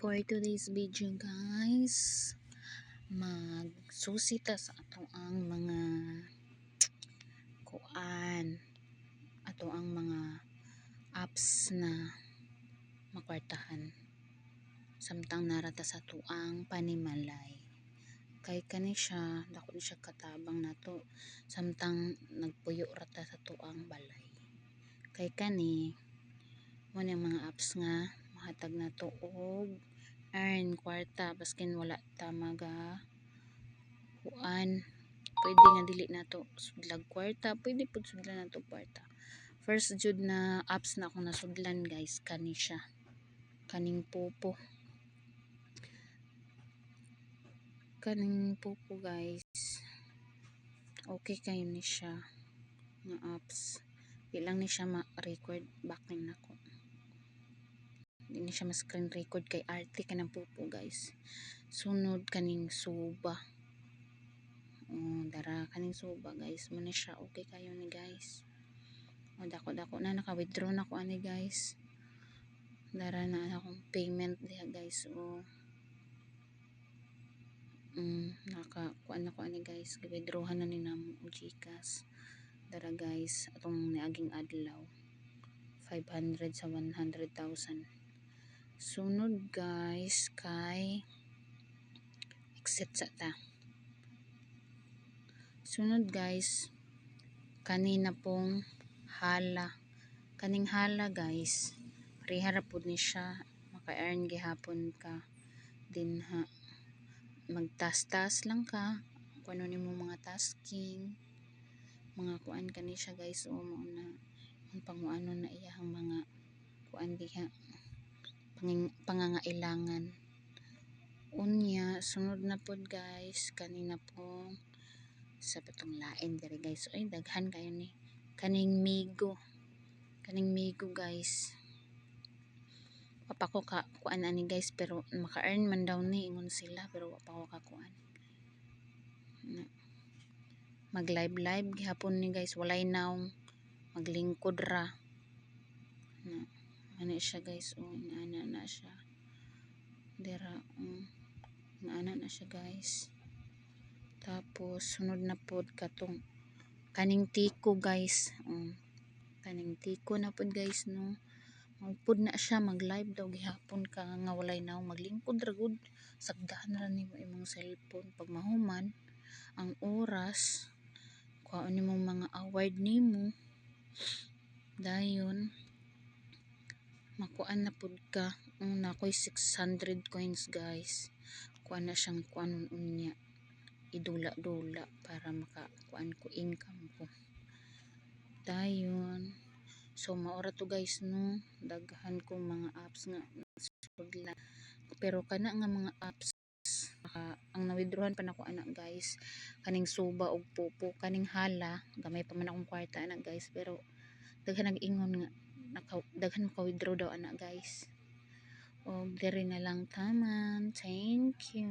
For today's video guys, magsusita sa ato ang mga kuan, ato ang mga apps na makwartahan samtang narata sa tuang panimalay. Kay kani siya, dako ni siya katabang nato samtang nagpuyo rata sa tuang balay. Kay kani mo mga apps nga mahatag nato og earn kwarta baskin wala ta maga kuan, pwede nga dili nato sudlag kwarta, pwede pud sudlan nato kwarta. First jud na apps na akong nasudlan guys, kani siya, kaning Popo guys. Okay kayo ni siya nga apps, di lang ni siya ma-record backing nako, di ni siya ma-screen record kay arte ka ng Popo guys. Sunod kaning Suba, dara kaning Suba guys, mo na siya okay kayo ni guys. Dako na naka-withdraw na ko ani guys, dara na akong payment diha guys. Naka-kuan na ko ani guys, withdrawhan na ni namo og GCash. Dara guys, atong niaging adlaw 500 sa 100,000. Sunod guys kay exit sa ta. Sunod guys, kanina pong hala, kaning hala guys, rehara pud ni siya, maka-earn gihapon ka dinha. Magtas-tas lang ka kung ano nimo mga tasking, mga kuan kani siya guys. Mao na ang panguano na iyang mga kuan diha, pangangailangan. Unya sunod na pod guys, kanina pong sa patong lain diri guys. Ay daghan kayo ni kaning Migo guys. Wapa ko ka kuan ani guys, pero maka-earn man daw ni ingon sila, pero wapa ko ka kuan. Mag live gihapon ni guys, walay naong maglingkod ra na ano siya guys. Inaana na siya dira, inaana na siya guys. Tapos sunod na pod katong kaning Tiko guys. Kaning Tiko na pod guys, no, magpud na siya, mag live daw gihapon ka nga walay naong maglingkod ra gud, sagdahan ra nimo imong cellphone. Pag mahuman ang oras, kuhaon nimo mga award nimo, dayon makuan na pud ka. Nakoy 600 coins guys, kuan na siyang kuan unya, idula-dula para makakuan ko income ko dayon. So maora to guys, no, daghan kong mga apps nga nasudlan, pero kana nga mga apps ang na-withdrawhan pa nako ana guys, kaning Suba og Popo. Kaning hala gamay pa man akong kwarta ana guys, pero daghan nag-ingon nga daghan maka-withdraw daw ana guys. Og diri na lang taman, thank you.